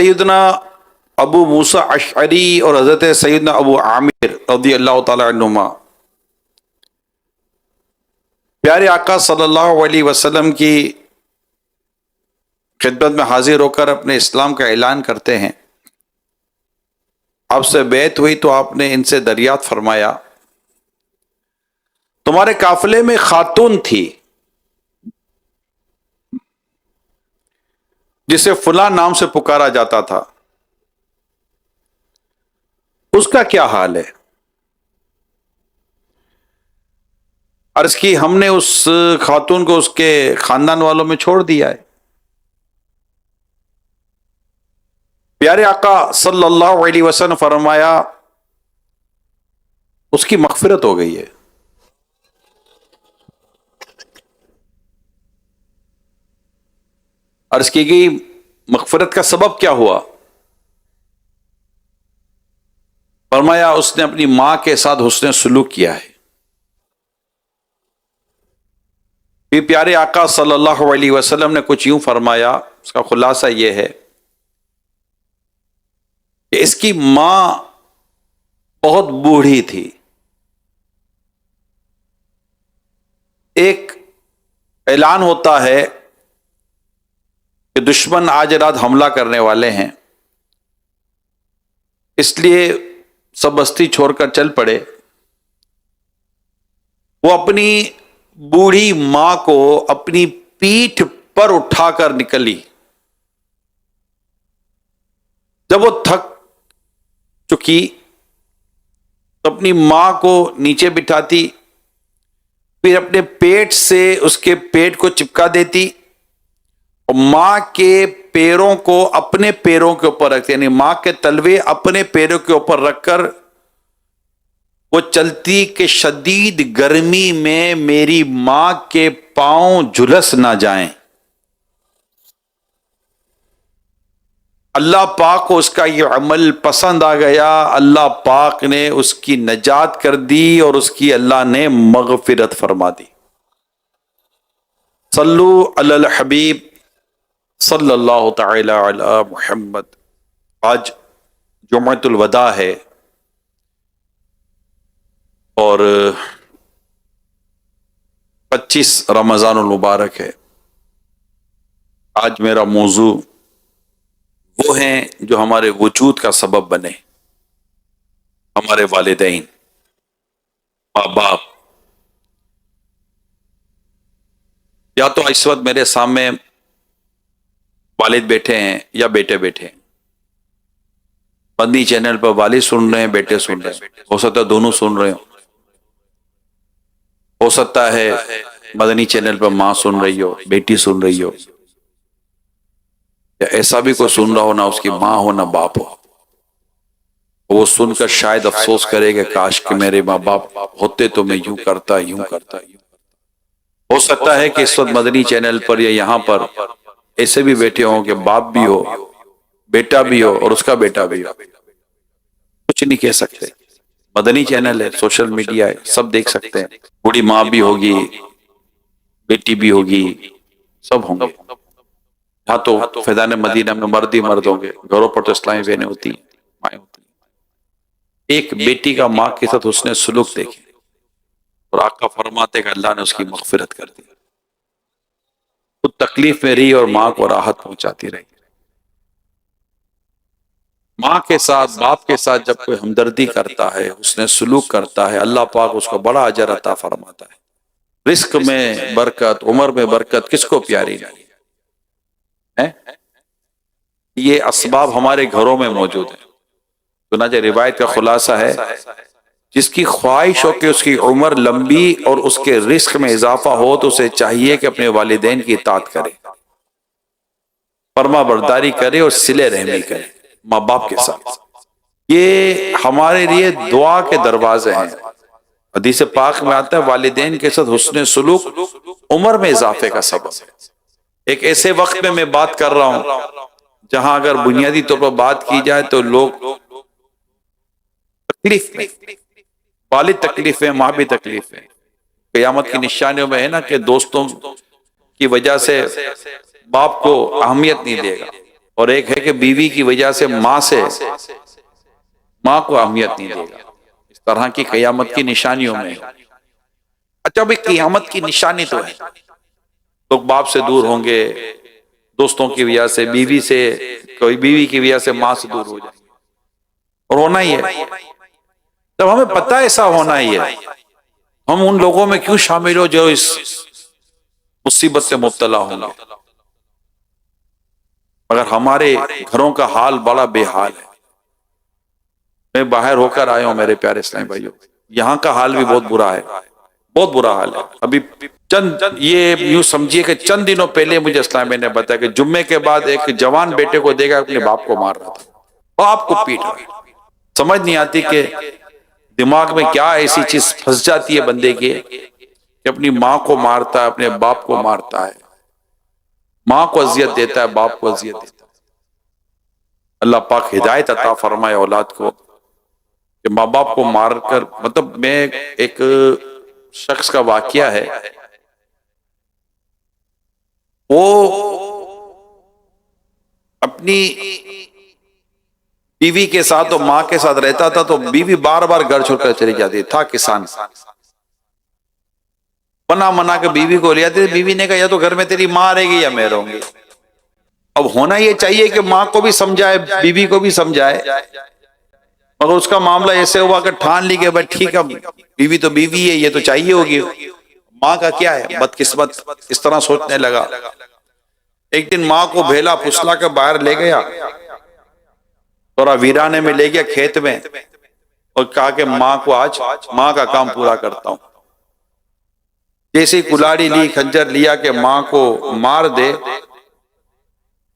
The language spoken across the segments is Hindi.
सैयदना अबू मूसा अशअरी और हज़रत सैयदना अबू आमिर रज़ियल्लाहु ताला अन्हुमा प्यारे आका सल्लल्लाहु अलैहि वसल्लम की खिदमत में हाजिर होकर अपने इस्लाम का ऐलान करते हैं। आपसे बैत हुई तो आपने इनसे दरियात फरमाया, तुम्हारे काफिले में खातून थी जिसे फुला नाम से पुकारा जाता था, उसका क्या हाल है? अर्ज की, हमने उस खातून को उसके खानदान वालों में छोड़ दिया है। प्यारे आका सल्लल्लाहु अलैहि वसल्लम फरमाया, उसकी मगफिरत हो गई है। अर्ज की गई, मगफिरत का सबब क्या हुआ? फरमाया, उसने अपनी मां के साथ हुस्न सुलूक किया है। फिर प्यारे आका सल्लल्लाहु अलैहि वसल्लम ने कुछ यूं फरमाया, उसका खुलासा यह है कि इसकी मां बहुत बूढ़ी थी। एक ऐलान होता है कि दुश्मन आज रात हमला करने वाले हैं, इसलिए सब बस्ती छोड़कर चल पड़े। वो अपनी बूढ़ी मां को अपनी पीठ पर उठाकर निकली। जब वो थक चुकी तो अपनी मां को नीचे बिठाती, फिर अपने पेट से उसके पेट को चिपका देती और मां के पैरों को अपने पैरों के ऊपर रखती, यानी मां के तलवे अपने पैरों के ऊपर रखकर वो चलती कि शदीद गर्मी में मेरी मां के पांव झुलस ना जाएं। अल्लाह पाक को उसका ये अमल पसंद आ गया। अल्लाह पाक ने उसकी नजात कर दी और उसकी अल्लाह ने मगफिरत फरमा दी। सल्लु अलल हबीब सल्लल्लाहु तआला अला मुहम्मद। आज जुम्मतुल वदा है और 25 रमजानुल मुबारक है। आज मेरा मौजू वो हैं जो हमारे वजूद का सबब बने, हमारे वालिदैन, माँ बाप। या तो इस वक्त मेरे सामने वालिद बैठे हैं या बेटे बैठे हैं। मदनी चैनल पर वालिद सुन रहे हैं, बेटे सुन रहे हैं, हो सकता है दोनों सुन रहे हो सकता है मदनी चैनल पर माँ सुन रही हो, बेटी सुन रही हो, या ऐसा भी कोई सुन रहा हो ना उसकी माँ हो ना बाप हो। वो सुनकर शायद अफसोस करेगा, काश कि मेरे माँ बाप होते तो मैं यूं करता यूं करता। हो सकता है कि इस वक्त मदनी चैनल पर या यहाँ पर ऐसे भी बैठे हों कि बाप भी हो, बेटा भी हो और उसका बेटा भी हो। कुछ नहीं कह सकते, मदनी चैनल है, सोशल मीडिया है, सब देख सकते हैं। बूढ़ी माँ भी होगी, बेटी भी होगी, सब होंगे। हाँ तो फैजान मदीना में मर्द ही मर्द होंगे, घरों पर तो इस्लामी बहनें होती हैं, माएँ होती हैं। एक बेटी का माँ के साथ उसने सुलूक देखे और आका फरमाते कि अल्लाह ने उसकी मगफिरत कर दी। तो तकलीफ में रही और माँ को राहत पहुंचाती रही। माँ के साथ बाप के साथ जब कोई हमदर्दी करता है, उसने सुलूक करता है, अल्लाह पाक उसको बड़ा अजर अता फरमाता है। रिस्क में बरकत, उम्र में बरकत किसको प्यारी नहीं है? ये असबाब हमारे घरों में मौजूद है। चुनांचे रिवायत का खुलासा है, जिसकी ख्वाहिश हो कि उसकी उम्र लंबी और उसके रिस्क में इजाफा हो तो उसे चाहिए कि अपने वालिदैन की इताअत करे, फरमा बरदारी करे और सिले रहमी करे माँ बाप के साथ। ये हमारे लिए दुआ के दरवाजे हैं। हदीस पाक में आता है, वालिदैन के साथ हुस्न सुलूक उम्र में इजाफे का सबब है। एक ऐसे वक्त में मैं बात कर रहा हूं जहां अगर बुनियादी तौर पर बात की जाए तो लोग तकलीफ में, वालिद तकलीफ है, माँ भी तकलीफ है। क़यामत की निशानियों में है ना कि दोस्तों की वजह से बाप को अहमियत नहीं देगा, और एक है कि बीवी की वजह से माँ को अहमियत नहीं देगा। इस तरह की कयामत की निशानियों में। अच्छा भाई, कयामत की निशानी तो है, लोग बाप से दूर होंगे, दोस्तों की वजह से, बीवी से, कोई बीवी की वजह से माँ से दूर हो जाएंगे, और होना ही है। तब हमें पता है ऐसा होना ही है, हम उन लोगों में क्यों शामिल हो जो इस मुसीबत से मुब्तला होंगे। मगर हमारे घरों का हाल बड़ा बेहाल है। मैं बाहर होकर आया हूं मेरे प्यारे इस्लामी भाइयों, यहाँ का हाल भी बहुत बुरा है, बहुत बुरा हाल है। अभी चंद, ये यूं समझिए कि चंद दिनों पहले मुझे इस्लामी ने बताया कि जुम्मे के बाद एक जवान बेटे को देखा अपने बाप को मार रहा था, बाप को पीट रहा। समझ नहीं आती कि दिमाग में क्या ऐसी चीज फंस जाती है बंदे की कि अपनी माँ को मारता है, अपने बाप को मारता है, माँ को अजियत देता है, बाप को अजियत देता है। अल्लाह पाक हिदायत अता फरमाए औलाद को कि माँ बाप को मारकर, मतलब मैं एक शख्स का वाकया है, वो अपनी बीवी के साथ और माँ के साथ रहता था, तो बीवी बार बार घर छोड़कर चली जाती था। किसान बना मना के बीवी को ले आते थे। बीवी ने कहा या तो घर में तेरी माँ रहेगी या मैं रहूंगी। अब होना ये चाहिए कि माँ को भी समझाए, बीवी को भी समझाए, मगर उसका मामला ऐसे हुआ कि ठान ली कि भाई ठीक है, बीवी तो बीवी है, ये तो चाहिए होगी, माँ का क्या है, बदकिस्मत, इस तरह सोचने लगा। एक दिन माँ को भेला फुसला के बाहर ले गया, थोड़ा वीराने में ले गया खेत में, और कहा कि माँ को आज माँ का काम पूरा करता हूं। जैसे ही कुल्हाड़ी ली, खंजर लिया कि माँ को मार दे,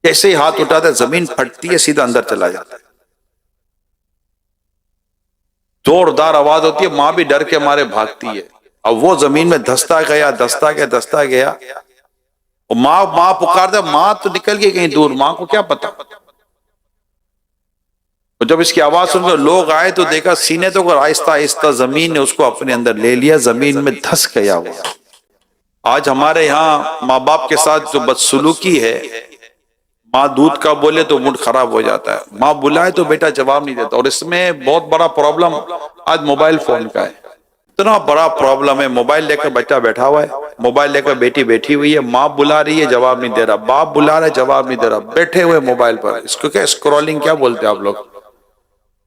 जैसे ही हाथ उठाता है जमीन फटती है, सीधा अंदर चला जाता है, जोरदार आवाज होती है, माँ भी डर के मारे भागती है। अब वो जमीन में धंसता गया, धंसता गया, और माँ माँ पुकारता, माँ तो निकल गई कहीं दूर, माँ को क्या पता। और जब इसकी आवाज सुनकर लोग आए तो देखा सीने तो आहिस्ता आहिस्ता जमीन ने उसको अपने अंदर ले लिया, जमीन में धंस गया हुआ। आज हमारे यहाँ माँ बाप के साथ जो बदसलूकी है, माँ दूध का बोले तो मूड खराब हो जाता है, माँ बुलाए तो बेटा जवाब नहीं देता। और इसमें बहुत बड़ा प्रॉब्लम आज मोबाइल फोन का है, इतना बड़ा प्रॉब्लम है। मोबाइल लेकर बच्चा बैठा हुआ है, मोबाइल लेकर बेटी बैठी हुई है, माँ बुला रही है जवाब नहीं दे रहा, बाप बुला रहा है जवाब नहीं दे रहा, बैठे हुए मोबाइल पर। इसको क्या स्क्रॉलिंग क्या बोलते हैं आप लोग,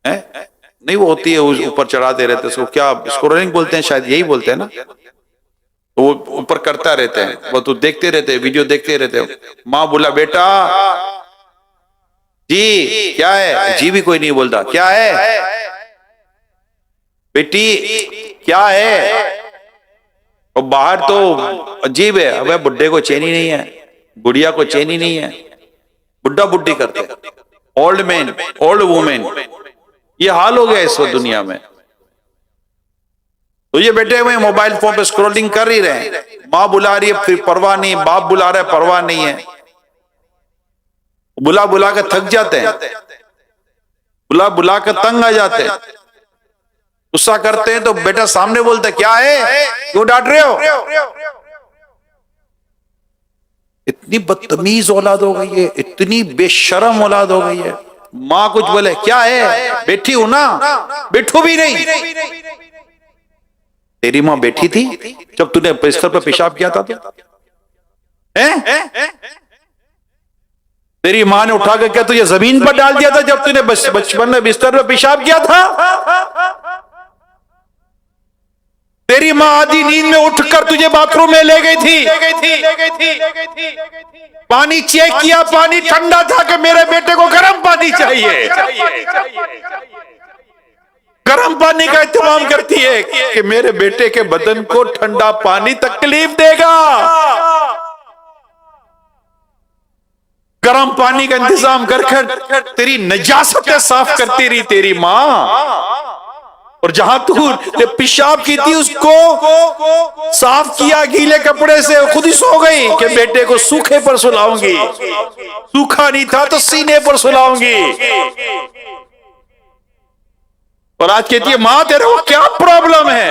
हैं? नहीं वो होती है ऊपर चढ़ाते रहते, उसको क्या स्क्रॉलिंग बोलते हैं, शायद यही बोलते हैं ना। तो वो ऊपर करता रहते हैं, वो तो देखते रहते हैं, वीडियो देखते रहते हैं। माँ बोला बेटा जी क्या है, जी भी कोई नहीं बोलता, क्या है बेटी क्या है। और बाहर तो अजीब है, अबे बुड्ढे को चैनी नहीं है, बुढ़िया को चैनी नहीं है, बुड्ढा बुड्ढी करते, ओल्ड मैन ओल्ड वुमेन, ये हाल हो गया इस दुनिया में। तो ये बैठे हुए मोबाइल फोन पे स्क्रॉलिंग कर ही रहे हैं, माँ बुला रही है फिर परवाह नहीं, बाप बुला रहा है परवाह नहीं है, बुला बुला के थक जाते हैं, बुला बुला के तंग आ जाते हैं, गुस्सा करते हैं तो बेटा सामने बोलते क्या है, क्यों डांट रहे हो। इतनी बदतमीज औलाद हो गई है, इतनी बेशरम औलाद हो गई है। माँ कुछ बोले क्या है, बैठी हूं ना, बैठो भी नहीं। तेरी माँ बैठी थी जब तूने बिस्तर पर पेशाब किया था, तेरी माँ ने उठा कर क्या तुझे जमीन पर डाल दिया था जब तूने बचपन में बिस्तर पर पेशाब किया था। तेरी माँ आधी नींद में उठकर तुझे बाथरूम में ले गई थी, पानी चेक किया, पानी ठंडा था कि मेरे बेटे को गर्म पानी चाहिए, गर्म पानी का इंतजाम करती है कि मेरे बेटे के बदन को ठंडा पानी तकलीफ देगा, गर्म पानी का इंतजाम कर तेरी नजासतें साफ करती रही तेरी माँ। और जहां तू पेशाब की थी उसको साफ किया गीले कपड़े से, खुद ही सो गई कि बेटे को सूखे पर सुलाऊंगी, सूखा नहीं था तो सीने पर सुलाऊंगी। और आज कहती है माँ तेरे को क्या प्रॉब्लम है।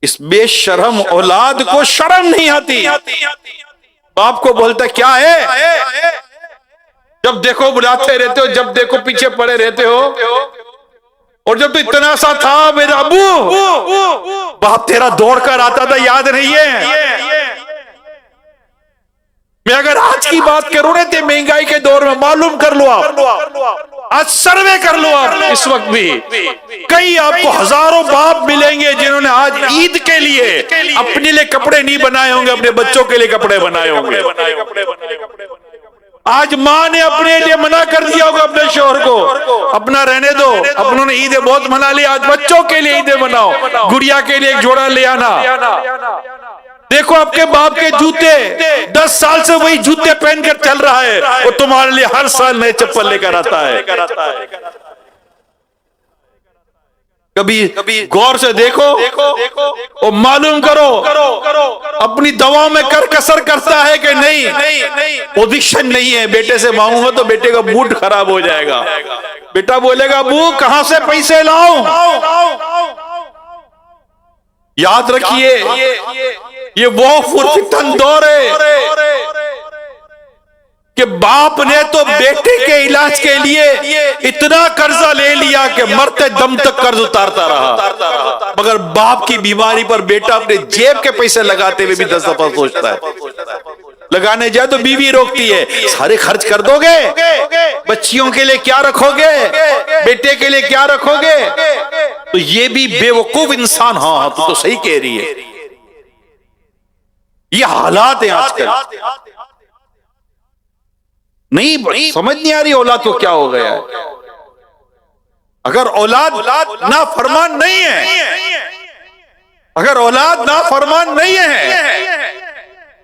इस बेशरम औलाद को शर्म नहीं आती, बाप को बोलता क्या है, जब देखो बुलाते रहते हो, जब देखो पीछे पड़े रहते हो, और जब तो इतना सा था मेरा अबू, बाप तेरा दौड़ कर आता था, याद नहीं है? मैं अगर आज की बात करूं ना, तो महंगाई के दौर में मालूम कर लो आप, आज सर्वे कर लो आप, इस वक्त भी कई आपको हजारों बाप मिलेंगे जिन्होंने आज ईद के लिए अपने लिए कपड़े नहीं बनाए होंगे, अपने बच्चों के लिए कपड़े बनाए होंगे। आज माँ ने अपने लिए मना कर दिया होगा अपने शोहर को, अपना रहने दो, अपनों ने ईदें बहुत मना ली, आज बच्चों के लिए ईदें मनाओ, गुड़िया के लिए एक जोड़ा ले आना। देखो आपके बाप के जूते 10 साल से वही जूते पहनकर चल रहा है, वो तुम्हारे लिए हर साल नए चप्पल लेकर आता है। कभी गौर से देखो और मालूम करो अपनी दवाओं में कर कसर करता है कि नहीं। पोजीशन नहीं है, बेटे से मांगूंगा तो बेटे का मूड खराब हो जाएगा। बेटा बोलेगा अबू कहां से पैसे लाऊं? याद रखिए ये वो फुरफितन दौर है कि बाप ने तो बेटे के इलाज के लिए इतना कर्जा ले लिया कि मरते दम तक कर्ज उतारता रहा, मगर बाप की बीमारी पर बेटा अपने जेब के पैसे लगाते हुए भी 10 दफा सोचता है। लगाने जाए तो बीवी रोकती है, सारे खर्च कर दोगे, बच्चियों के लिए क्या रखोगे, बेटे के लिए क्या रखोगे? तो ये भी बेवकूफ इंसान, हाँ तू तो सही कह रही है। ये हालात है आजकल, नहीं समझ नहीं आ रही औलाद को क्या हो गया है। अगर औलाद ना फरमान नहीं है, अगर औलाद ना फरमान नहीं है,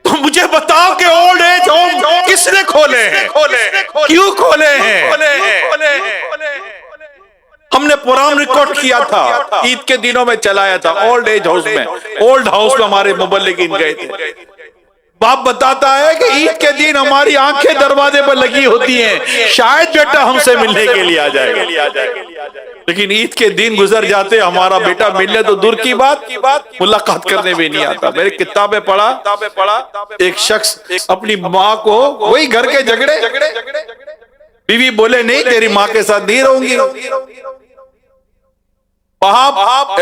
तो मुझे बताओ कि ओल्ड एज होम किसने खोले हैं, क्यों खोले हैं? हमने प्रोग्राम रिकॉर्ड किया था, ईद के दिनों में चलाया था, ओल्ड एज हाउस में, ओल्ड हाउस में हमारे मुबल्लिगीन गए थे। बाप बताता है कि ईद के दिन हमारी आंखें दरवाजे पर लगी होती हैं, शायद बेटा हमसे मिलने के लिए आ जाएगा, लेकिन ईद के दिन गुजर जाते, हमारा बेटा मिलने तो दूर की बात, मुलाकात करने भी नहीं आता। मैंने किताबें पढ़ा, एक शख्स अपनी माँ को, वही घर के झगड़े, बीवी बोले नहीं तेरी माँ के साथ नहीं रहूंगी,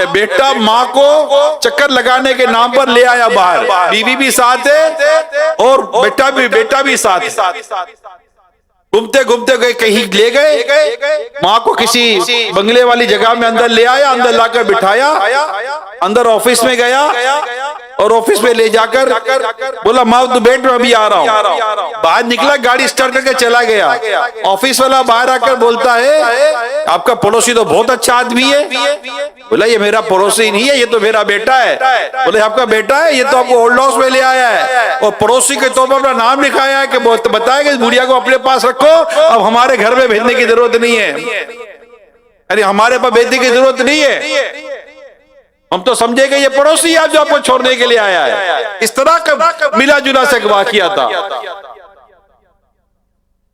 बेटा माँ को चक्कर लगाने के नाम पर ले आया बाहर, बीवी भी साथ है और बेटा भी साथ है। घूमते घूमते गए, कहीं ले गए, माँ को किसी बंगले वाली जगह में अंदर ले आया, अंदर लाकर बिठाया, अंदर ऑफिस में गया और ऑफिस में ले जाकर बोला माँ तू बैठ में अभी आ रहा हूँ। बाहर निकला, गाड़ी स्टार्ट करके चला गया। ऑफिस वाला बाहर आकर बोलता है आपका पड़ोसी तो बहुत अच्छा आदमी है। बोला ये मेरा पड़ोसी नहीं है, ये तो मेरा बेटा है। बोले आपका बेटा है, ये तो आपको ओल्ड हाउस में ले आया है और पड़ोसी के तौर पर अपना नाम लिखाया है कि बताया कि बुढ़िया को अपने पास रखो, अब हमारे घर में भेजने की जरूरत नहीं है, अरे हमारे पास भेजने की जरूरत नहीं है, हम तो समझेंगे ये पड़ोसी है जो आपको छोड़ने के लिए आया है। इस तरह का मिला जुला से वाकया था।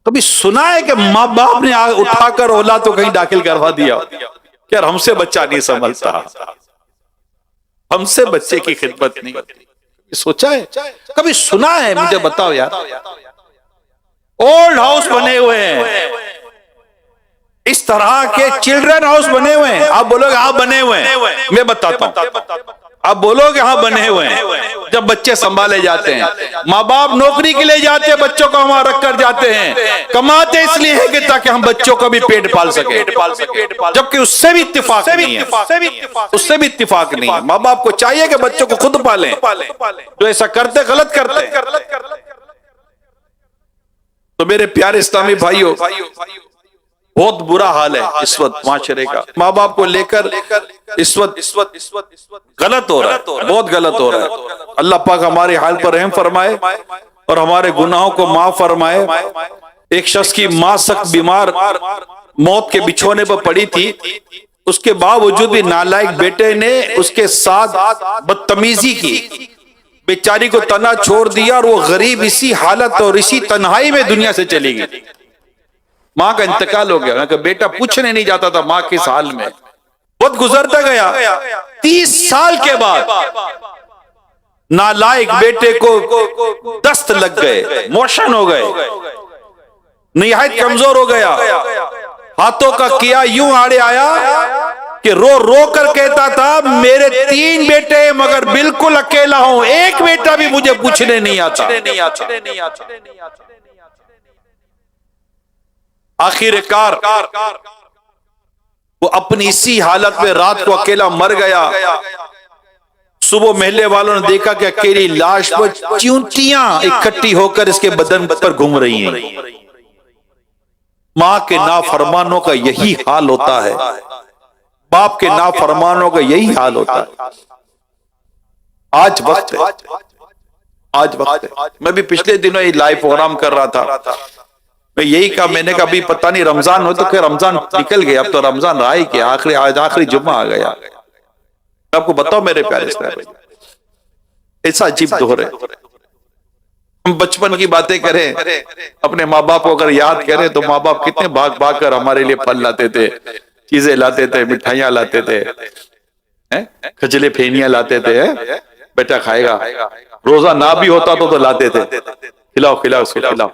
कभी सुना है कि माँ बाप ने उठाकर औलाद तो कहीं दाखिल करवा दिया? यार हमसे बच्चा नहीं संभलता, हमसे बच्चे की खिदमत नहीं होती, सोचा है? कभी सुना है? मुझे बताओ यार। ओल्ड हाउस बने हुए हैं, इस तरह के चिल्ड्रन हाउस बने हुए हैं। आप बोलोगे हाँ बने हुए हैं, मैं बताता हूं। आप बोलोगे हाँ बने हुए हैं। जब बच्चे संभाले जाते हैं, माँ बाप नौकरी के लिए जाते हैं, बच्चों को वहां रख कर जाते हैं, कमाते इसलिए है कि ताकि हम बच्चों का भी पेट पाल सके, जबकि उससे भी इत्तेफाक नहीं है, उससे भी इत्तेफाक नहीं है। माँ बाप को चाहिए कि बच्चों को खुद पालें, जो ऐसा करते गलत करते। तो मेरे प्यारे इस्लामी भाइयों, बहुत बुरा हाल है इस वक्त माशरे का। माँ बाप को लेकर इस वक्त गलत हो रहा है, बहुत गलत हो रहा है। अल्लाह पाक हमारे हाल पर रहम फरमाए और हमारे गुनाहों को माफ फरमाए। एक शख्स की माँ सख्त बीमार, मौत के बिछोने पर पड़ी थी, उसके बावजूद भी नालायक बेटे ने उसके साथ बदतमीजी की, बेचारी को तना छोड़ दिया और वो गरीब इसी हालत और इसी तन्हाई में दुनिया से चली गई। माँ का इंतकाल हो गया, बेटा पूछने नहीं जाता था माँ किस हाल में। बहुत गुजरता गया, 30 साल के बाद नालायक बेटे को दस्त लग गए, मोशन हो गए, निहायत कमजोर हो गया, हाथों का किया यूं आड़े आया कि रो रो कर कहता था मेरे 3 बेटे हैं मगर बिल्कुल अकेला हूं, एक बेटा भी मुझे पूछने नहीं आता। आखिरकार वो अपनी इसी हालत में रात को अकेला मर गया। सुबह महल्ले वालों ने देखा कि अकेली लाश पर चींटियां इकट्ठी होकर इसके बदन पर घूम रही हैं। मां के नाफरमानों का यही हाल होता है, बाप के नाफरमानों का यही हाल होता है। आज वक्त है, आज वक्त है। मैं भी पिछले दिनों ये लाइव प्रोग्राम कर रहा था, मैं यही कहा, मैंने कहा अभी पता नहीं रमजान हो तो क्या, रमजान निकल गया, अब तो रमजान रहा ही क्या, आखिरी आज आखिरी जुम्मा आ गया। आपको बताओ मेरे प्यारे साहब, ऐसा अजीब दौर है। हम बचपन की बातें करें, अपने माँ बाप को अगर याद करें तो माँ बाप कितने भाग भाग कर हमारे लिए फल लाते थे, चीजें लाते थे, मिठाइयां लाते थे, खजले फेनियां लाते थे, बेटा खाएगा, रोजा ना भी होता तो लाते थे, खिलाओ खिलाओ उसको खिलाओ।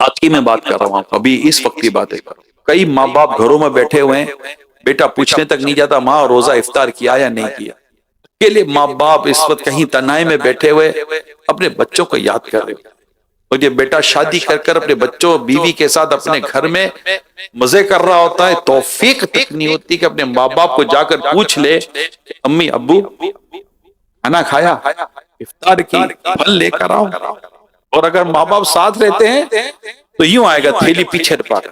आज की मैं बात कर रहा हूं, अभी इस वक्त की बातें कर रहा हूं। कई माँ बाप घरों में बैठे हुए हैं, बेटा पूछने तक नहीं जाता माँ रोजा इफ्तार किया या नहीं किया। अकेले माँ बाप इस वक्त कहीं तनाई में बैठे हुए अपने बच्चों को याद कर रहे, और ये बेटा शादी कर कर अपने बच्चों बीवी के साथ अपने घर में मजे कर रहा होता है, तौफीक तक नहीं होती कि अपने माँ बाप को जाकर पूछ ले अम्मी अब्बू खाना खाया, इफ्तार की, फल लेकर आओ। और अगर माँ बाप साथ रहते हैं तो यूं आएगा थैली पीछे पाकर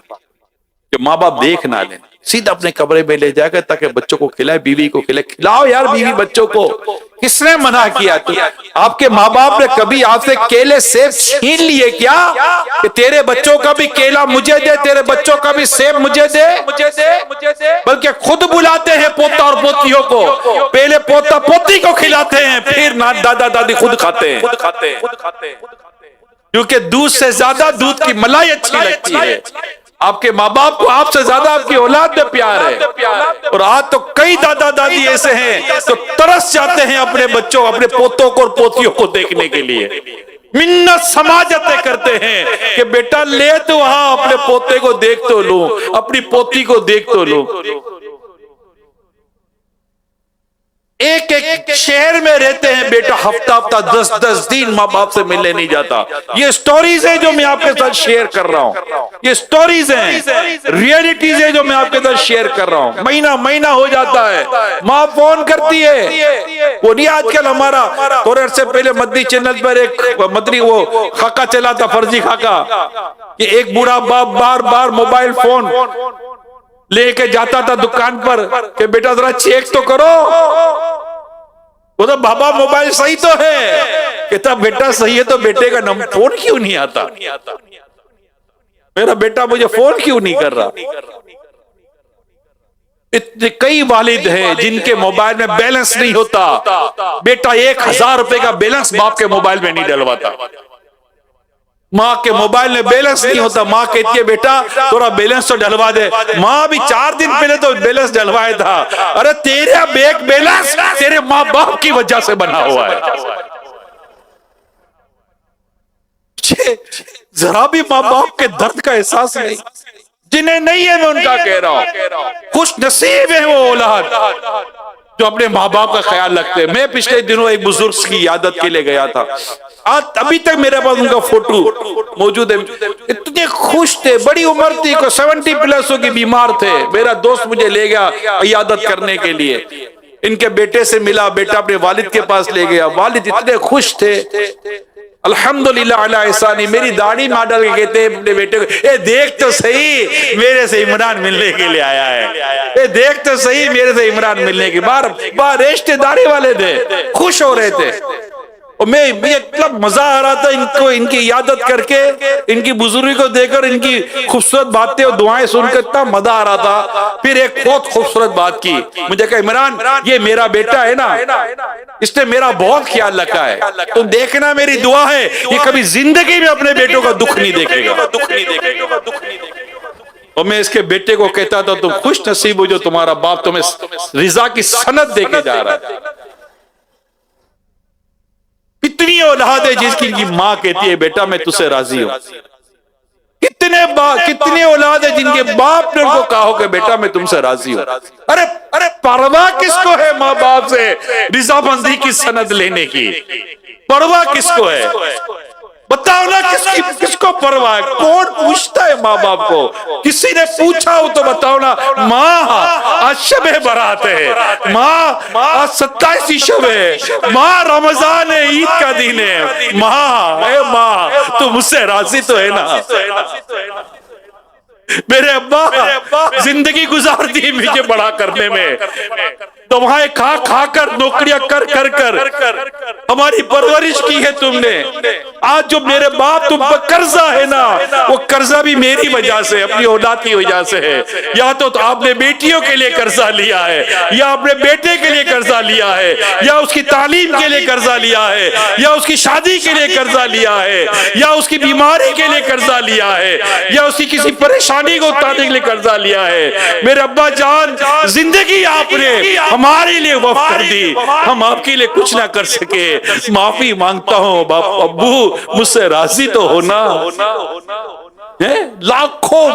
कि माँ बाप देख ना ले, सीधा अपने कमरे में ले जाएगा ताकि बच्चों को खिलाए, बीवी को खिलाए। खिलाओ यार बीवी बच्चों को, किसने मना किया? तो आपके माँ बाप ने कभी आपसे केले सेब छीन लिए क्या कि तेरे बच्चों का भी केला मुझे दे, तेरे बच्चों का भी सेब मुझे दे? बल्कि खुद बुलाते हैं पोता और पोतियों को, पहले पोता पोती को खिलाते हैं, फिर दादा दादी खुद खाते हैं, क्योंकि दूध से ज्यादा दूध की मलाई अच्छी लगती है। आपके माँ बाप को आपसे ज्यादा आपकी औलाद में प्यार है। और आज तो कई दादा दादी ऐसे हैं तो तरस जाते हैं अपने बच्चों, अपने पोतों को और पोतियों को देखने के लिए, मिन्नत समाजतें करते हैं कि बेटा ले तो वहां अपने पोते को देख तो लूं, अपनी पोती को देख तो लूं। एक एक शहर में रहते हैं बेटा, हफ्ता हफ्ता 10-10 दिन माँ बाप से मिलने नहीं जाता। ये स्टोरीज है जो मैं आपके साथ शेयर कर रहा हूँ, ये स्टोरीज हैं, रियलिटीज है जो मैं आपके साथ शेयर कर रहा हूँ। महीना महीना हो जाता है, माँ फोन करती है, वो नहीं आजकल हमारा थोड़े अर्से पहले मदनी चैनल पर एक मदनी वो खाका चला था, फर्जी खाका, कि एक बूढ़ा बाप बार बार मोबाइल फोन लेके जाता था दुकान पर कि बेटा जरा चेक तो करो। वो तो बाबा मोबाइल सही तो है, कहता बेटा सही है तो बेटे का नंबर फोन क्यों नहीं आता, मेरा बेटा मुझे फोन क्यों नहीं कर रहा। इतने कई वालिद हैं जिनके मोबाइल में बैलेंस नहीं होता, बेटा 1000 रुपए का बैलेंस बाप के मोबाइल में नहीं डलवाता, माँ के मोबाइल में बैलेंस नहीं होता, माँ कहती है बेटा थोड़ा बैलेंस तो डलवा दे, माँ भी 4 दिन पहले तो बैलेंस डलवाया था। अरे तेरा बैंक बैलेंस तेरे माँ बाप की वजह से बना हुआ है। जरा भी माँ बाप के दर्द का एहसास नहीं, जिन्हें नहीं है मैं उनका कह रहा हूं, खुश नसीब है वो औलाद जो अपने माँ बाप का ख्याल रखते हैं। मैं पिछले दिनों एक बुजुर्ग की यादत के लिए गया था, आज अभी तक मेरे पास उनका फोटो मौजूद है। इतने खुश थे, बड़ी उम्र थी, को 70 प्लस की बीमार थे। मेरा दोस्त मुझे ले गया इयादत करने के लिए, इनके बेटे से मिला, बेटा अपने वालिद के पास ले गया, वालिद इतने खुश थे, अल्हम्दुलिल्लाह अला एहसानी। मेरी दाढ़ी मॉडल के कहते हैं अपने बेटे को, ए देख तो सही मेरे से इमरान मिलने के लिए आया है, ए देख तो सही मेरे से इमरान मिलने के। बार बार रिश्तेदारी वाले थे, खुश हो रहे थे, और मैं इतना मजा आ रहा था इनको, इनकी इयादत करके, इनकी बुजुर्गी को देखकर, इनकी खूबसूरत बातें और दुआएं सुनकर इतना मजा आ रहा था। फिर एक बहुत खूबसूरत बात की, मुझे कहा इमरान ये मेरा बेटा है ना, इसने मेरा बहुत ख्याल रखा है, तुम देखना मेरी दुआ है ये कभी जिंदगी में अपने बेटों का दुख नहीं देखेगा, दुख नहीं देखेगा। और मैं इसके बेटे को कहता था तुम खुश नसीब हो जो तुम्हारा बाप तुम्हें रिजा की सनद देके जा रहा है। कितनी औलाद है जिसकी माँ कहती है बेटा मैं तुझसे राजी हूं। कितने औलाद है जिनके बाप ने उनको कहा हो कि बेटा मैं तुमसे राजी हूं। अरे अरे परवाह किसको है माँ बाप से रिजामंदी की सनद लेने की? परवाह किसको है? बताओ ना, किसको परवाह है? कौन पूछता है माँ बाप को? किसी ने पूछा हो तो बताओ ना। माँ आज शबे बारात है, माँ आज 27 शब है, माँ रमजान है, ईद का दिन है, माँ तो मुझसे राजी तो है ना? मेरे अब्बा जिंदगी गुजार दी मुझे बड़ा करने में, दवाएं खा खा कर नौकरियां कर कर कर हमारी परवरिश की है तुमने। आज जो मेरे बाप तुम पर कर्जा है ना, वो कर्जा भी मेरी वजह से, अपनी औलाद की वजह से है। या तो आपने बेटियों के लिए कर्जा लिया है, या अपने बेटे के लिए कर्जा लिया है, या उसकी तालीम के लिए कर्जा लिया है, या उसकी शादी के लिए कर्जा लिया है, या उसकी बीमारी के लिए कर्जा लिया है, या उसकी किसी परेशानी को उतारने के लिए कर्जा लिया है। मेरे अब्बा जान जिंदगी आपने हमारे लिए वक्फ कर दी, हम आपके लिए कुछ ना कर सके। माफी मांगता हूँ बाप अब्बू, मुझसे राजी तो होना है। लाखों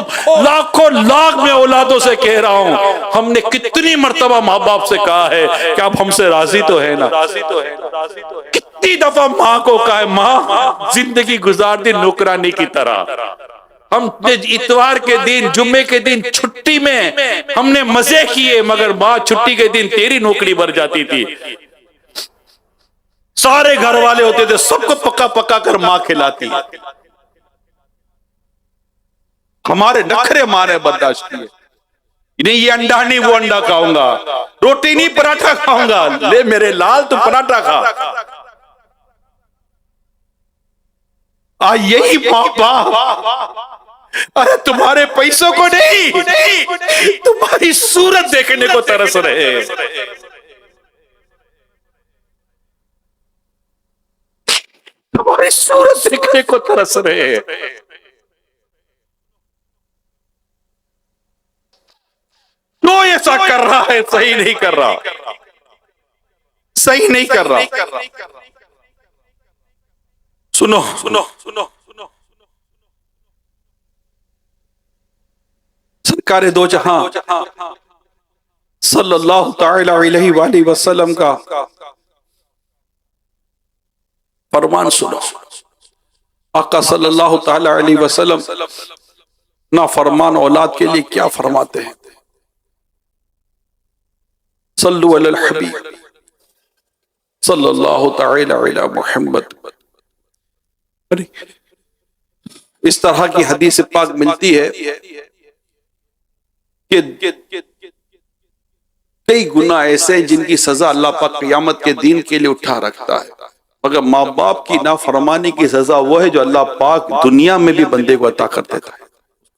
लाख में औलादों से कह रहा हूं, हमने कितनी मर्तबा माँ बाप से कहा है कि आप हमसे राजी तो है ना? कितनी दफा माँ को कहा है, माँ जिंदगी गुजार दी नौकरानी की तरह। हमने इतवार के दिन, जुम्मे के दिन छुट्टी में हमने मजे किए, मगर माँ छुट्टी के दिन तेरी नौकरी भर जाती थी। सारे घर वाले होते थे, सबको पका पका कर माँ खिलाती। हमारे नखरे मारे बर्दाश्त किए, नहीं ये अंडा नहीं वो अंडा खाऊंगा, रोटी नहीं पराठा खाऊंगा। ले मेरे लाल तू पराठा खा। यही माँ बाप अरे तुम्हारे पैसों को नहीं, तुम्हारी सूरत देखने को तरस रहे हैं। तुम्हारी सूरत देखने को तरस रहे हैं। क्यों ऐसा कर रहा है? सही नहीं कर रहा, सही नहीं कर रहा। सुनो सुनो सुनो, सरकारे दो जहां सल्लल्लाहु तआला अलैहि वसल्लम का फरमान सुनो। आका सल्लल्लाहु तआला अलैहि वसल्लम ना फरमान औलाद के लिए क्या फरमाते हैं? सल्लु अलल हबीब सल्लल्लाहु तआला अला मुहम्मद। इस तरह की हदीस पाक मिलती है कि कई गुनाह ऐसे जिनकी सजा अल्लाह पाक क़यामत के दिन के लिए उठा रखता है, मगर माँ बाप की नाफरमानी की सजा वो है जो अल्लाह पाक दुनिया में भी बंदे को अता कर देता है,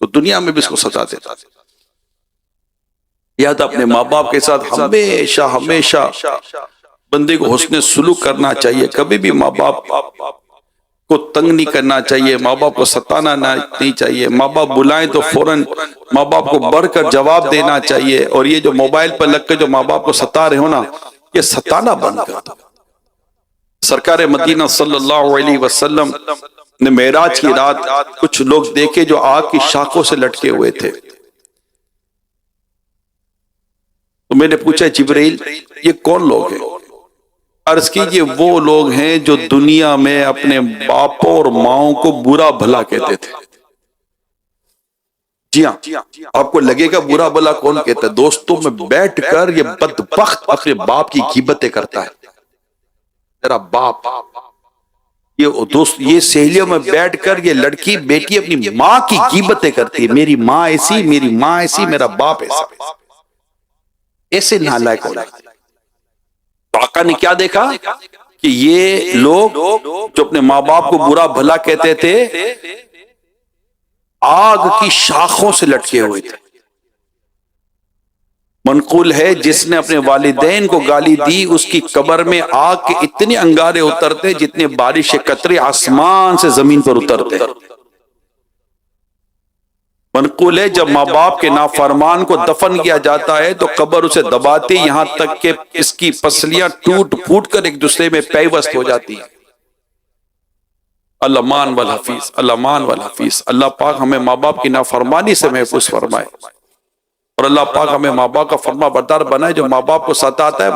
तो दुनिया में भी इसको सजा देता है। याद अपने माँ बाप के साथ हमेशा हमेशा बंदे को हुस्न सुलूक करना चाहिए। कभी भी माँ बाप को तंग नहीं करना चाहिए, माँ बाप को सताना नहीं चाहिए। माँ बाप बुलाएं तो फौरन माँ बाप को बढ़कर जवाब देना चाहिए। और ये जो मोबाइल पर लग के जो माँ बाप को सता रहे हो ना, ये सताना बंद कर दो। सरकार मदीना सल्लल्लाहु अलैहि वसल्लम ने मेराज की रात कुछ लोग देखे जो आग की शाखों से लटके हुए थे। तो मैंने पूछा जिब्रील ये कौन लोग हैं? अर्ज कीजिए वो लोग हैं जो दुनिया में अपने बापों और माओं को बुरा भला कहते थे। जी हाँ, आपको लगेगा बुरा भला कौन कहता है? दोस्तों में बैठकर ये बदबख्त अपने बाप की गिबतें करता है। तेरा बाप, ये दोस्त, ये सहेलियों में बैठकर ये लड़की बेटी अपनी माँ की गिबतें करती है। मेरी माँ ऐसी, मेरी माँ ऐसी, मेरा बाप ऐसा। ऐसे नालायक हो। तो आका ने क्या देखा कि ये लोग जो अपने माँ बाप को बुरा भला कहते थे, आग की शाखों से लटके हुए थे। मनकूल है जिसने अपने वालिदैन को गाली दी उसकी कब्र में आग के इतने अंगारे उतरते जितने बारिश के कतरे आसमान से जमीन पर उतरते। मनकूल है जब माँ बाप के नाफरमान को दफन किया जाता है तो कब्र उसे दबाती, यहां तक कि इसकी पसलियां टूट फूट कर एक दूसरे में पैवस्त हो जाती है। अल्लामान वल हफीज, अल्लामान वल हफीज। अल्लाह पाक हमें माँ बाप की नाफरमानी से महफूज फरमाए और अल्लाह पाक हमें माँ बाप का फरमा बरदार बनाए। जो माँ बाप को सताता है,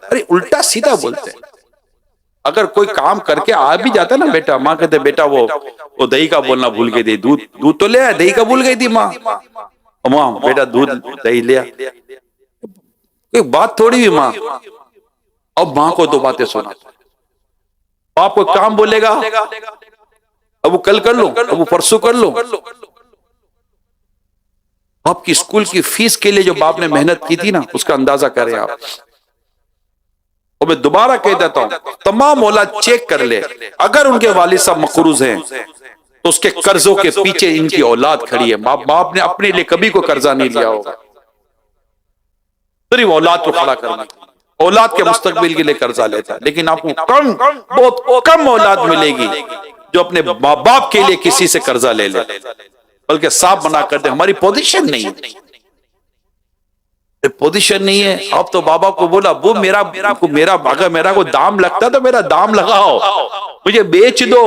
अरे उल्टा सीधा बोलते हैं। अगर कोई काम करके आ भी जाता है ना बेटा, माँ कहते बेटा वो दही का बोलना भूल गई थी, दूध दूध तो ले आया, दही का भूल गई थी माँ। माँ बेटा दूध दही ले आया, कोई बात थोड़ी हुई माँ। अब माँ को दो बातें सुना, बाप को काम बोलेगा, अब वो कल कर लो, अब वो परसों कर लो। आपकी स्कूल की फीस के लिए जो बाप ने मेहनत की थी ना, उसका अंदाजा करें आप। और मैं दोबारा कह देता हूं, तमाम औलाद चेक कर ले, अगर उनके वालिद साहब मकरूज हैं तो उसके कर्जों के पीछे इनकी औलाद खड़ी है। बाप ने अपने लिए कभी कोई कर्जा नहीं लिया होगा, सिर्फ औलाद को खड़ा करना, औलाद के मुस्तकबिल के लिए कर्जा लेता है। लेकिन आपको बहुत कम औलाद मिलेगी जो अपने माँ बाप के लिए किसी से कर्जा ले ले, बल्कि साफ मना कर दे हमारी पोजीशन नहीं है, पोजीशन नहीं है। अब तो बाबा को बोला वो मेरा अगर मेरा को दाम लगता तो मेरा दाम लगाओ, मुझे बेच दो,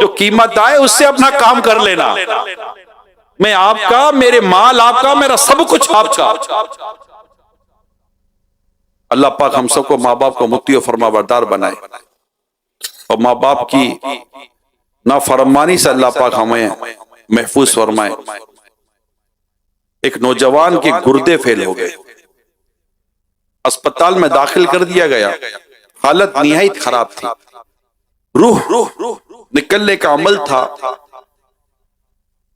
जो कीमत आए उससे अपना काम कर लेना। मैं आपका, मेरे माल आपका, मेरा सब कुछ आपका। अल्लाह पाक हम सबको माँ बाप को मुत्ती और फरमा बरदार बनाए और माँ बाप की नाफरमानी से अल्लाह पाक हमें महफूज फरमाए। एक नौजवान के गुर्दे फेल हो गए, अस्पताल में दाखिल कर दिया गया, हालत निहायत खराब थी, रूह निकलने का अमल था।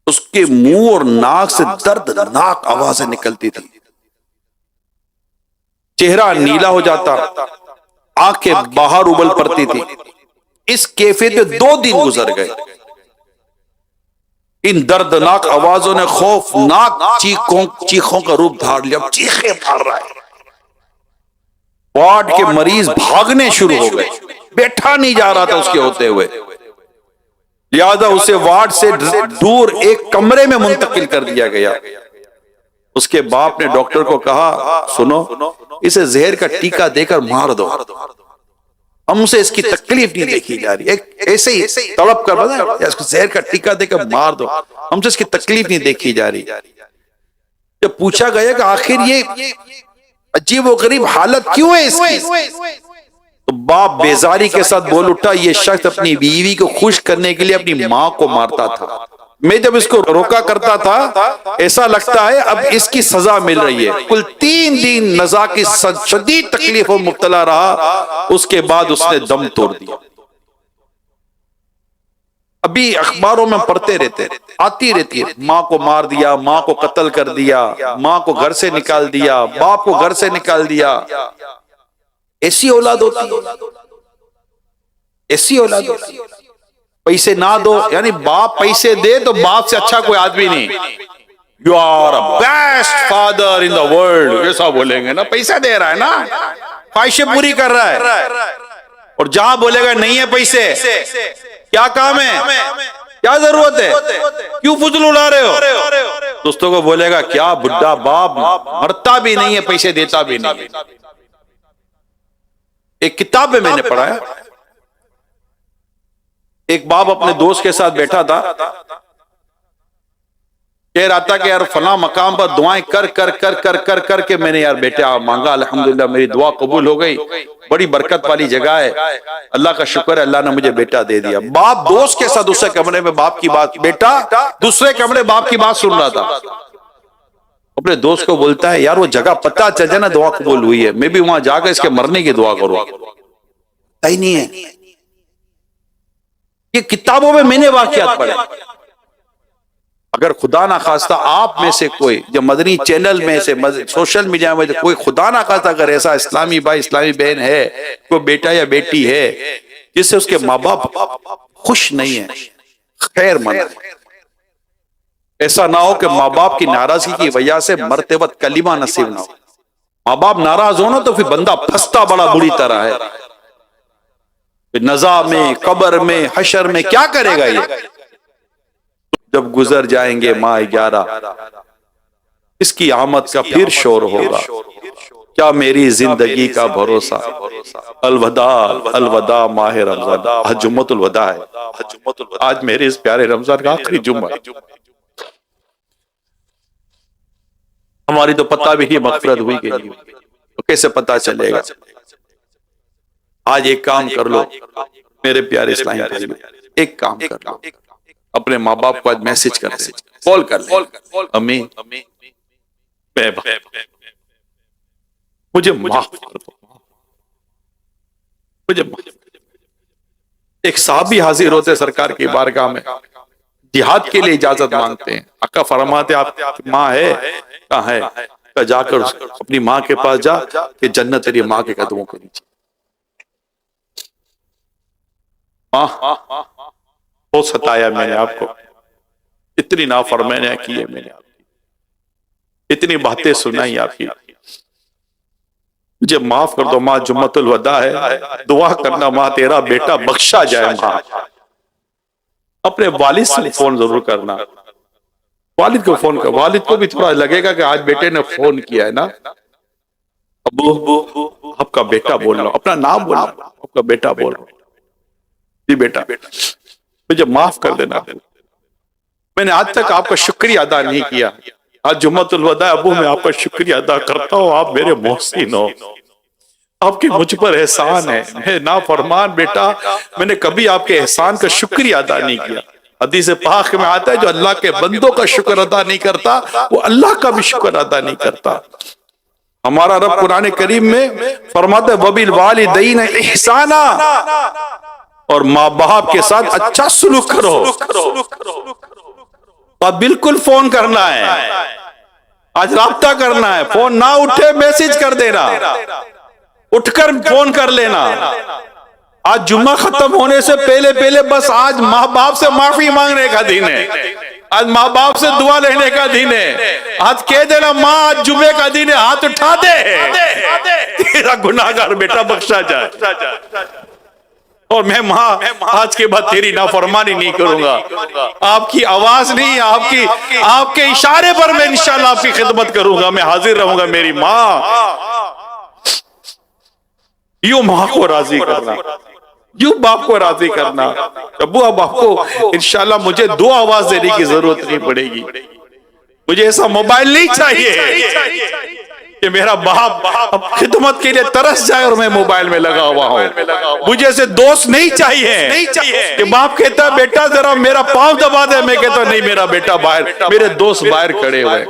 उसके मुंह और नाक से दर्दनाक आवाजें निकलती थी, चेहरा नीला हो जाता, आंखें बाहर उबल पड़ती थी। इस कैफियत में 2 दिन गुजर गए। इन दर्दनाक आवाजों ने खौफनाक चीखों का रूप धार लिया, चीखें मार रहा है। वार्ड के मरीज भागने शुरू हो गए, बैठा नहीं जा रहा था उसके होते हुए, लिहाजा उसे वार्ड से दूर एक कमरे में मुंतकिल कर दिया गया। उसके बाप ने डॉक्टर को कहा, सुनो, इसे जहर का टीका देकर मार दो, हमसे इसकी तकलीफ नहीं देखी जा रही। एक ऐसे ही तड़प कर बता, इसको जहर का टीका देकर मार दो, हमसे इसकी तकलीफ नहीं देखी जा रही। जब पूछा गया कि आखिर ये अजीब व गरीब हालत क्यों है इसकी, तो बाप बेजारी के साथ बोल उठा, ये शख्स अपनी बीवी को खुश करने के लिए अपनी मां को मारता था। मैं जब इसको रोका करता था, ऐसा लगता है अब इसकी सजा मिल रही है। कुल 3 दिन नजा की शदीद तकलीफ में मुब्तला रहा, उसके बाद उसने दम तोड़ दिया। अभी अखबारों में पढ़ते रहते, आती रहती है, माँ को मार दिया, माँ को कत्ल कर दिया, माँ को घर से निकाल दिया, बाप को घर से निकाल दिया। ऐसी औलाद होती है, ऐसी औलाद होती है। पैसे ना दो, यानी बाप पैसे दे तो बाप से अच्छा कोई आदमी नहीं। You are a best father in the world, ऐसा बोलेंगे ना। पैसा दे रहा है ना, ख्वाहिशें पूरी कर रहा है। और जहां बोलेगा नहीं है पैसे, क्या काम है, क्या जरूरत है, क्यों फुजल उड़ा रहे हो, दोस्तों को बोलेगा क्या बुढ़ा बाप मरता भी नहीं है, पैसे देता भी नहीं। एक किताब में मैंने पढ़ा है, एक बाप अपने दोस्त के साथ बैठा था, कह रहा था कि यार फला मकाम पर दुआएं कर कर कर कर कर कर के मैंने यार बेटा मांगा, अल्हम्दुलिल्लाह मेरी दुआ कबूल हो गई, बड़ी बरकत वाली जगह है, अल्लाह का शुक्र है, अल्लाह ने मुझे बेटा दे दिया। बाप दोस्त के साथ दूसरे कमरे में बाप की बात, बेटा दूसरे कमरे बाप की बात सुन रहा था। अपने दोस्त को बोलता है, यार वो जगह पता चल जाए ना दुआ कबूल हुई है, मैं भी वहां जाकर इसके मरने की दुआ करूँ। सही नहीं है, ये किताबों में मैंने वाकयात पढ़े। अगर खुदा ना खास्ता आप में से कोई, जो मदनी चैनल में से सोशल मीडिया में कोई खुदा ना खास्ता अगर ऐसा इस्लामी भाई इस्लामी बहन है, कोई बेटा या बेटी है जिससे उसके माँ बाप खुश नहीं है, खैर मन है, ऐसा ना हो कि माँ बाप की नाराजगी की वजह से मरते वक्त कलीमा नसीब ना हो। माँ बाप नाराज हो ना तो फिर बंदा फंसता बड़ा बुरी तरह है, नज़ा में, कब्र में, हशर में क्या करेगा ये। जब गुजर जाएंगे माह 11, इसकी आमद का फिर शोर होगा। क्या मेरी जिंदगी का भरोसा, अलविदा अलविदा माह रमजान। आज जुम्मतुल वदा है, आज मेरे इस प्यारे रमजान का आखिरी जुम्मा। हमारी तो पता भी नहीं मगफिरत हुई कि नहीं, तो कैसे पता चलेगा। आज एक काम कर लो मेरे प्यारे इस्लामी भाई, एक काम कर लो, अपने माँ बाप को आज मैसेज कर दे, कॉल कर ले, अम्मी मुझे माफ कर दो, मुझे माफ। एक साहबी हाजिर होते सरकार की बारगाह में, जिहाद के लिए इजाजत मांगते हैं। आका फरमाते आपकी माँ है, कहाँ है? तो जाकर अपनी माँ के पास जा कि जन्नत तेरी माँ के कदमों के नीचे। बहुत सताया मैंने आपको, इतनी नाफरमानियां की है मैंने आपकी, इतनी बातें सुनाई आपकी, मुझे माफ कर दो माँ। जुम्मतुल वदा है, दुआ करना माँ तेरा बेटा बख्शा जाए। माँ अपने वालिद से फोन जरूर करना, वालिद को फोन कर, वालिद को भी थोड़ा लगेगा कि आज बेटे ने फोन किया है ना, अबू आपका बेटा बोल रहा, अपना नाम बोल रहा, आपका बेटा बोल रहा, जी बेटा मुझे माफ कर देना, मैंने आज तक आपका शुक्रिया अदा नहीं किया। आज जुम्मतुल वदा अबू मैं आपका शुक्रिया अदा करता हूँ, आप मेरे मोहसिन हो, आपकी मुझ पर एहसान है। मैं नाफरमान बेटा, मैंने कभी आपके एहसान का शुक्रिया अदा नहीं किया। हदीस पाक में आता है जो अल्लाह के बंदों का शुक्र अदा नहीं करता वो अल्लाह का भी शुक्र अदा नहीं करता। हमारा रब कुरान करीम में फरमाता है वबिल वालिदैन इहसाना, और माँ बाप के साथ अच्छा सलूक करो। तो बिल्कुल फोन करना है, आज राब्ता करना है, फोन ना उठे मैसेज कर देना, उठकर फोन कर लेना। आज जुम्मा खत्म होने से पहले पहले बस आज माँ बाप से माफी मांगने का दिन है, आज माँ बाप से दुआ लेने का दिन है। आज कह देना माँ आज जुम्मे का दिन है, हाथ उठा दे, तेरा गुनाहगार बेटा बख्शा जाए, और मैं माँ आज के बाद तेरी नाफरमानी नहीं करूंगा। आपकी आवाज नहीं, आपके इशारे पर मैं इंशाल्लाह आपकी खिदमत करूंगा, मैं हाजिर रहूंगा। मेरी माँ यूं माँ को राजी करना, यूं बाप को राजी करना। अब्बू अब आपको इंशाल्लाह मुझे दो आवाज देने की जरूरत नहीं पड़ेगी, मुझे ऐसा मोबाइल नहीं चाहिए कि मेरा बाप खिदमत के लिए तरस जाए और मैं मोबाइल में लगा हुआ हूँ। मुझे ऐसे दोस्त नहीं चाहिए कि बाप कहता है बेटा जरा मेरा पांव दबा दे, मैं कहता नहीं मेरा बेटा बाहर, मेरे दोस्त बाहर खड़े हुए।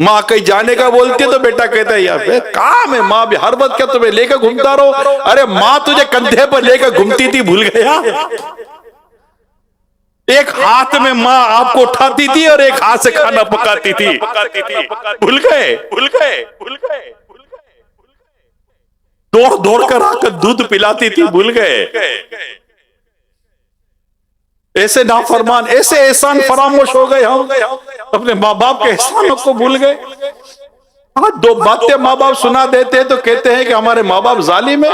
माँ कहीं जाने का बोलती है तो बेटा कहता है यार काम है, माँ भी हर वक्त क्या तुम्हें लेकर घूमता रहो। अरे माँ तुझे कंधे पर लेकर घूमती थी, भूल गया? एक हाथ में माँ आपको उठाती थी और एक हाथ से खाना पकाती थी, भूल गए? दौड़ दौड़ कर आकर दूध पिलाती थी, भूल गए? ऐसे नाफरमान, ऐसे एहसान फरामोश हो गए, हम अपने माँ बाप के एहसानों को भूल गए। हाँ, दो बातें माँ बाप सुना देते हैं तो कहते हैं कि हमारे माँ बाप जालिम है।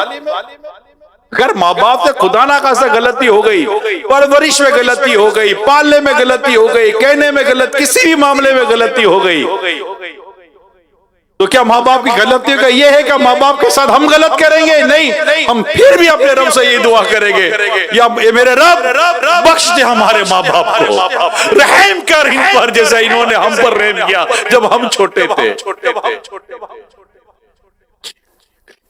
अगर माँ बाप से खुदा ना खासा गलती हो गई, परवरिश में गलती हो गई, पालने में गलती हो गई, कहने में गलत, किसी भी मामले में गलती हो गई, तो क्या माँ बाप की गलती का ये है कि माँ बाप के साथ हम गलत करेंगे? नहीं, हम फिर भी अपने रब से ये दुआ करेंगे, या मेरे रब बख्श दे हमारे माँ बाप को, रहम कर इन पर जैसा इन्होंने हम पर रहम किया जब हम छोटे थे।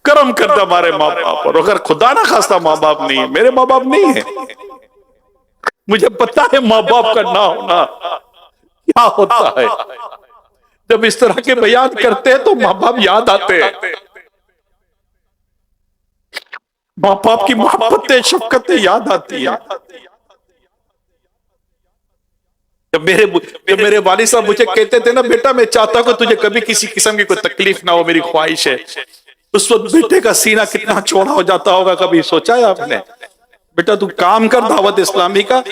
करम करता हमारे माँ बाप पर। अगर खुदा ना खास्ता माँ बाप नहीं है, मेरे माँ बाप नहीं है, मुझे पता है माँ बाप का ना होना क्या होता है। जब इस तरह के बयान करते हैं तो माँ बाप याद आते हैं, माँ बाप की मोहब्बतें शफकतें याद आती है। जब मेरे वालिद साहब मुझे कहते थे ना बेटा मैं चाहता हूं कि तुझे कभी किसी किस्म की कोई तकलीफ ना हो, मेरी ख्वाहिश है, उस वक्त बेटे का सीना कितना चौड़ा हो जाता होगा, कभी सोचा है आपने? बेटा तू काम कर दावत इस्लामी का,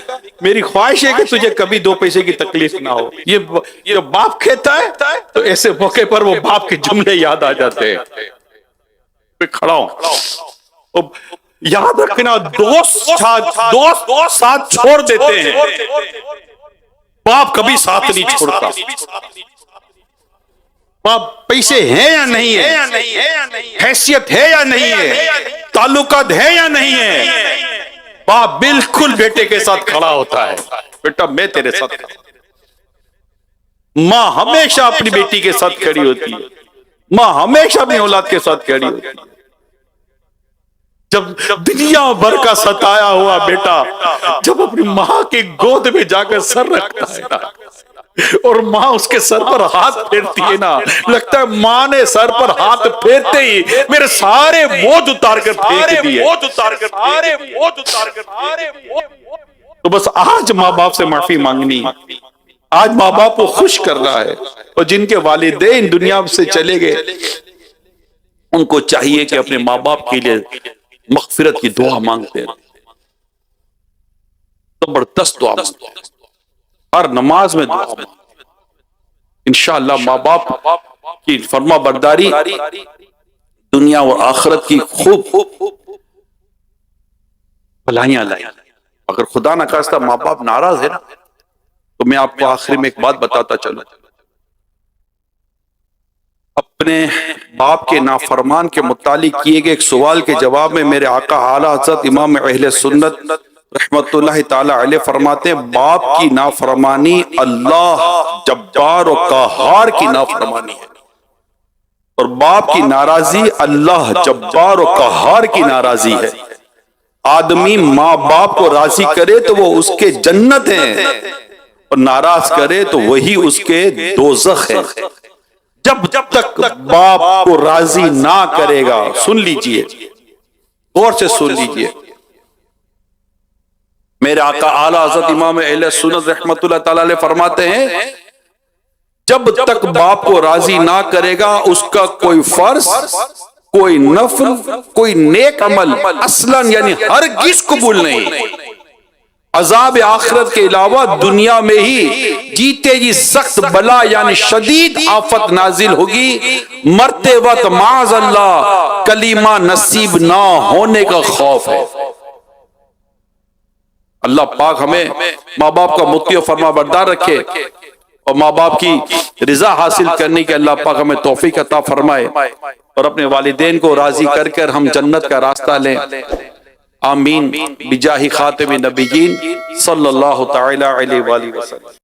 मेरी ख्वाहिश है कि तुझे कभी दो पैसे की तकलीफ ना हो। ये बाप कहता है तो ऐसे मौके पर वो बाप के जुमले याद आ जाते हैं। मैं खड़ा हूं, याद रखना दोस्त साथ छोड़ देते हैं, बाप कभी साथ नहीं छोड़ता। बाप पैसे हैं या नहीं है, हैसियत है या नहीं है, ताल्लुकात है या नहीं है, बाप बिल्कुल बेटे के साथ खड़ा होता है। बेटा मैं तेरे साथ खड़ा। माँ हमेशा अपनी बेटी के साथ खड़ी होती है, माँ हमेशा अपनी औलाद के साथ खड़ी होती है। जब दुनिया भर का सताया हुआ बेटा जब अपनी माँ की गोद में जाकर सर रखता है ना, और माँ उसके सर पर हाथ फेरती है ना, लगता है माँ ने सर पर हाथ फेरते ही मेरे सारे बोझ उतार कर फेंक दिए। तो बस आज माँ बाप से माफी मांगनी, आज माँ बाप को खुश करना है। और जिनके वालिदैन दुनिया से चले गए उनको चाहिए कि अपने माँ बाप के लिए मगफिरत की दुआ मांगते हैं, जबरदस्त दुआ मांगते हैं, हर नमाज में दुआ मांगते हैं। इंशाअल्लाह माँ बाप की फरमा बरदारी दुनिया और आखिरत की खूब भलाइयां लाई। अगर खुदा ना खास्ता माँ बाप नाराज है ना, तो मैं आपको आखिरी में एक बात बताता चलूं। अपने बाप के नाफरमान के मुतालिक किए गए एक सवाल के जवाब में मेरे आका आला हज़रत इमाम अहले सुन्नत रहमतुल्लाहि ताला अलैह फरमाते हैं, बाप की नाफरमानी अल्लाह जब्बार और कहार की नाफरमानी है, और बाप की नाराजी अल्लाह जब्बार और कहार की नाराजी है। आदमी माँ बाप को राजी करे तो वो उसके जन्नत है, और नाराज करे तो वही उसके दोज़ख है। जब तक बाप को राजी ना करेगा, सुन लीजिए, गौर से सुन लीजिए, मेरे आका आला हज़रत इमाम अहले सुन्नत रहमतुल्लाह ताला अलैह फरमाते हैं, जब तक बाप को राजी ना करेगा उसका कोई फर्ज, कोई नफल, कोई नेक अमल असलन यानी हरगिज़ कबूल नहीं। अजाब आखिरत के अलावा दुनिया में ही जीते जी सख्त बला यानी शदीद आफत नाजिल होगी, मरते वक्त माज़ अल्लाह कलीमा नसीब ना होने का खौफ है। अल्लाह पाक हमें माँ बाप का मुत्ती और फरमा बरदार रखे, और माँ बाप की रिजा हासिल करने के अल्लाह पाक हमें तौफीक अता फरमाए, और अपने वालिदैन को राजी कर कर हम जन्नत का रास्ता लें। आमीन बिजाहि खातिम नबीयीन सल्लल्लाहु तआला अलैहि वसल्लम।